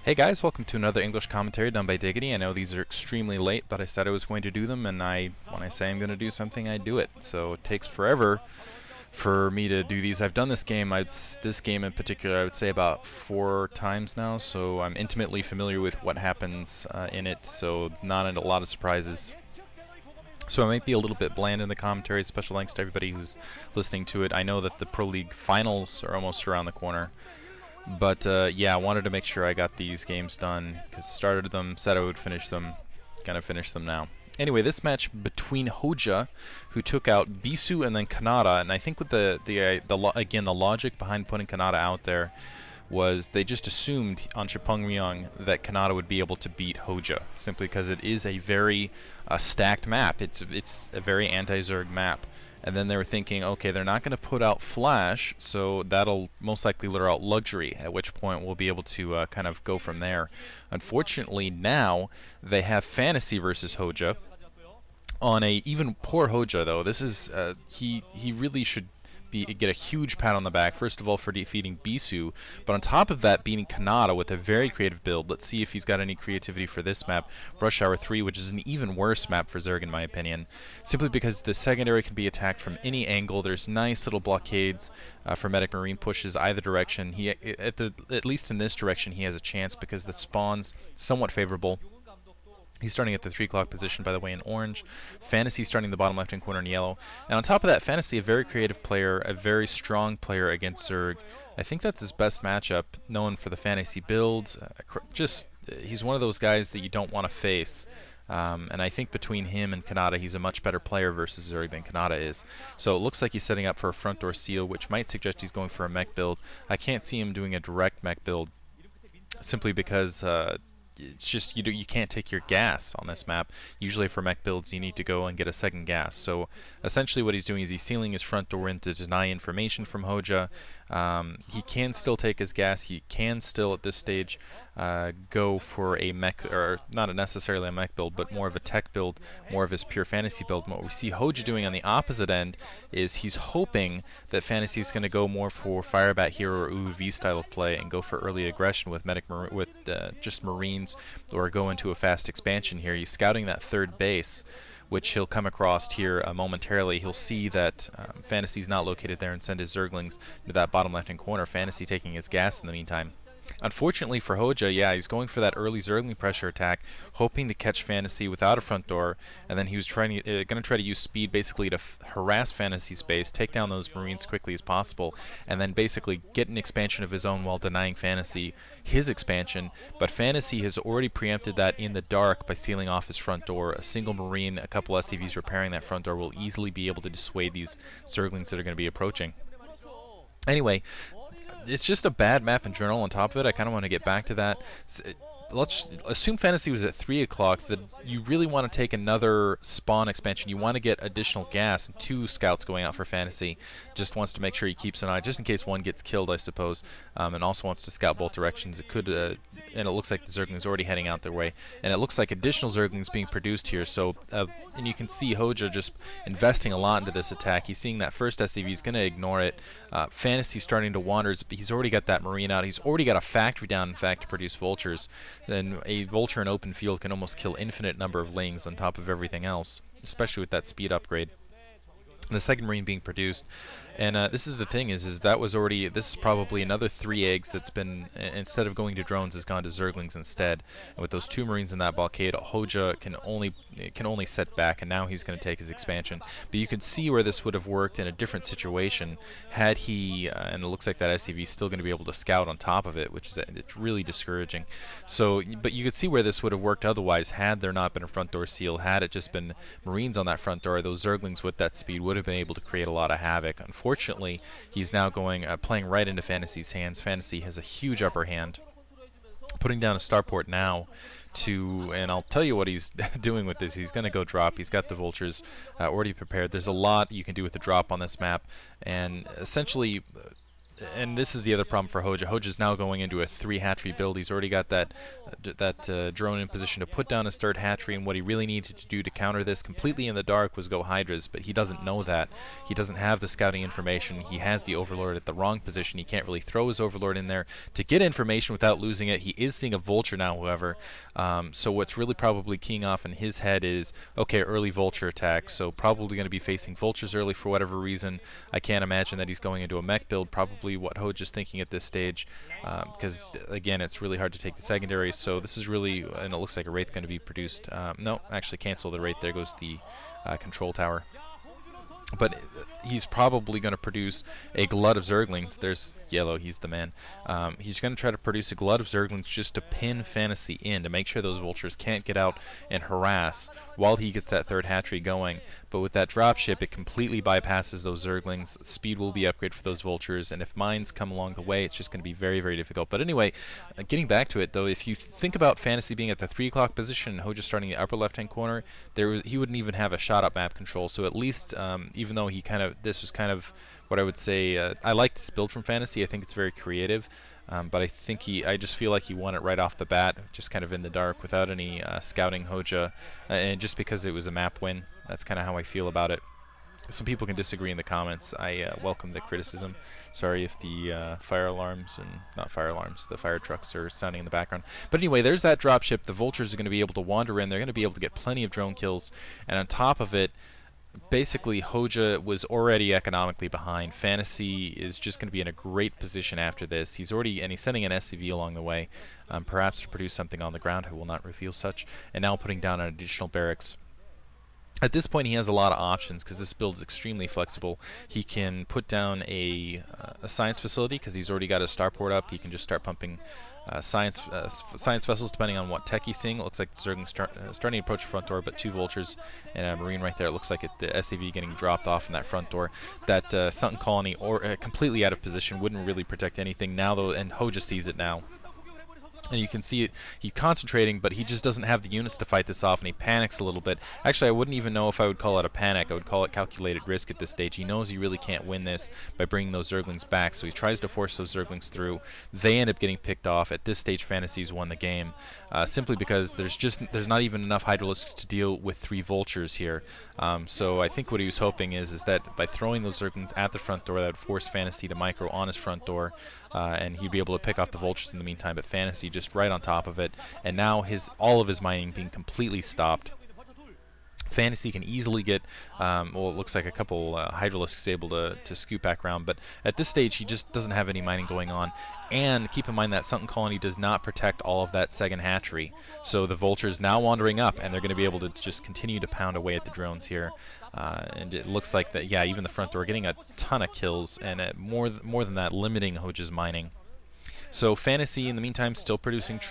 Hey guys, welcome to another English commentary done by Diggity. I know these are extremely late, but I said I was going to do them, and when I say I'm going to do something, I do it. So it takes forever for me to do these. I've done this game, this game in particular, I would say about 4 times now, so I'm intimately familiar with what happens in it, so not a lot of surprises. So I might be a little bit bland in the commentary. Special thanks to everybody who's listening to it. I know that the Pro League finals are almost around the corner. But yeah, I wanted to make sure I got these games done, because started them, said I would finish them, gonna finish them now. Anyway, this match between HoeJJa, who took out Bisu and then Kanata, and I think with the logic behind putting Kanata out there was they just assumed on Chipengmyeong that Kanata would be able to beat HoeJJa, simply because it is a very stacked map. It's a very anti-Zerg map. And then they were thinking, okay, they're not going to put out Flash, so that'll most likely lure out Luxury, at which point we'll be able to kind of go from there. Unfortunately, now they have Fantasy versus HoeJJa. On a even poor HoeJJa, though, this is he really should get a huge pat on the back, first of all, for defeating Bisu, but on top of that, beating Kanata with a very creative build. Let's see if he's got any creativity for this map, Rush Hour 3, which is an even worse map for Zerg in my opinion, simply because the secondary can be attacked from any angle. There's nice little blockades for Medic Marine pushes either direction. At least in this direction, he has a chance because the spawn's somewhat favorable. He's starting at the 3 o'clock position, by the way, in orange. Fantasy starting the bottom left-hand corner in yellow. And on top of that, Fantasy, a very creative player, a very strong player against Zerg. I think that's his best matchup, known for the Fantasy builds. He's one of those guys that you don't want to face. And I think between him and Kanata, he's a much better player versus Zerg than Kanata is. So it looks like he's setting up for a front door seal, which might suggest he's going for a mech build. I can't see him doing a direct mech build, simply because it's just you can't take your gas on this map. Usually for mech builds you need to go and get a second gas. So essentially what he's doing is he's sealing his front door in to deny information from HoeJJa. He can still take his gas. He can still at this stage go for a mech, or not necessarily a mech build, but more of a tech build, more of his pure fantasy build. And what we see HoeJJa doing on the opposite end is he's hoping that fantasy is going to go more for Firebat Hero or UV style of play and go for early aggression with just Marines, or go into a fast expansion here. He's scouting that third base, which he'll come across here momentarily. He'll see that Fantasy's not located there and send his Zerglings to that bottom left-hand corner. Fantasy taking his gas in the meantime. Unfortunately for HoeJJa, yeah, he's going for that early Zergling pressure attack, hoping to catch Fantasy without a front door, and then he was going to try to use speed basically to harass Fantasy's base, take down those Marines quickly as possible, and then basically get an expansion of his own while denying Fantasy his expansion. But Fantasy has already preempted that in the dark by sealing off his front door. A single Marine, a couple SCVs repairing that front door will easily be able to dissuade these Zerglings that are going to be approaching. Anyway, it's just a bad map in general. On top of it, I kind of want to get back to that. Let's assume Fantasy was at 3 o'clock, that you really want to take another spawn expansion. You want to get additional gas, and 2 scouts going out for Fantasy. Just wants to make sure he keeps an eye, just in case one gets killed, I suppose, and also wants to scout both directions. It could, and it looks like the Zergling's already heading out their way, and it looks like additional Zerglings being produced here. So, and you can see HoeJJa just investing a lot into this attack. He's seeing that first SCV, he's going to ignore it. Fantasy starting to wander, but he's already got that Marine out. He's already got a factory down, in fact, to produce vultures. Then a vulture in open field can almost kill infinite number of lings on top of everything else, especially with that speed upgrade. And the second Marine being produced, and this is the thing is that was already, this is probably another 3 eggs that's been, instead of going to drones, has gone to Zerglings instead. And with those 2 Marines in that blockade, HoeJJa can only set back, and now he's going to take his expansion. But you could see where this would have worked in a different situation had he, and it looks like that SCV is still going to be able to scout on top of it, which is it's really discouraging. So, but you could see where this would have worked otherwise had there not been a front door seal, had it just been Marines on that front door. Those Zerglings with that speed would have been able to create a lot of havoc. Unfortunately, he's now playing right into Fantasy's hands. Fantasy has a huge upper hand, putting down a starport now and I'll tell you what he's doing with this. He's going to go drop. He's got the vultures already prepared. There's a lot you can do with the drop on this map, and essentially and this is the other problem for HoeJJa. HoeJJa's now going into a 3 hatchery build. He's already got that drone in position to put down his 3rd hatchery, and what he really needed to do to counter this completely in the dark was go Hydras, but he doesn't know that. He doesn't have the scouting information. He has the Overlord at the wrong position. He can't really throw his Overlord in there to get information without losing it. He is seeing a Vulture now, however, so what's really probably keying off in his head is, okay, early Vulture attack, so probably going to be facing Vultures early for whatever reason. I can't imagine that he's going into a mech build, probably what HoeJJa's thinking at this stage, because again, it's really hard to take the secondaries. So this is really, and it looks like a Wraith going to be produced. No, actually cancel the Wraith. There goes the control tower. But he's probably going to produce a glut of Zerglings. There's Yellow, he's the man. He's going to try to produce a glut of Zerglings just to pin Fantasy in, to make sure those Vultures can't get out and harass while he gets that 3rd hatchery going. But with that dropship, it completely bypasses those Zerglings. Speed will be upgraded for those Vultures, and if mines come along the way, it's just going to be very, very difficult. But anyway, getting back to it, though, if you think about Fantasy being at the 3 o'clock position and HoeJJa starting in the upper left-hand corner, he wouldn't even have a shot up map control. So at least, even though this was kind of what I would say, I like this build from Fantasy. I think it's very creative. But I just feel like he won it right off the bat, just kind of in the dark, without any scouting HoeJJa, and just because it was a map win. That's kind of how I feel about it. Some people can disagree in the comments. I welcome the criticism. Sorry if the fire alarms, and not fire alarms, the fire trucks are sounding in the background. But anyway, there's that dropship. The Vultures are going to be able to wander in. They're going to be able to get plenty of drone kills, and on top of it, basically HoeJJa was already economically behind. Fantasy is just going to be in a great position after this. He's sending an SCV along the way, perhaps to produce something on the ground. I will not reveal such. And now putting down an additional barracks. At this point, he has a lot of options because this build is extremely flexible. He can put down a science facility because he's already got his starport up. He can just start pumping science vessels depending on what tech he's seeing. It looks like Zerg starting to approach the front door, but 2 Vultures and a Marine right there. It looks like the SCV getting dropped off in that front door. That Sunken Colony, completely out of position, wouldn't really protect anything now, though, and HoeJJa sees it now. And you can see it, he's concentrating, but he just doesn't have the units to fight this off, and he panics a little bit. Actually, I wouldn't even know if I would call it a panic. I would call it calculated risk at this stage. He knows he really can't win this by bringing those Zerglings back, so he tries to force those Zerglings through. They end up getting picked off. At this stage, Fantasy's won the game, simply because there's not even enough Hydralisks to deal with 3 Vultures here. So I think what he was hoping is that by throwing those Zerglings at the front door, that would force Fantasy to micro on his front door, and he'd be able to pick off the Vultures in the meantime, but Fantasy just right on top of it, and now all of his mining being completely stopped. Fantasy can easily get, well, it looks like a couple Hydralisks able to scoop back around, but at this stage he just doesn't have any mining going on. And keep in mind that Sunken Colony does not protect all of that second hatchery, so the Vulture's now wandering up, and they're going to be able to just continue to pound away at the drones here. And it looks like that, yeah, even the front door getting a ton of kills, and more than that, limiting HoeJJa's mining. So Fantasy, in the meantime, still producing troops.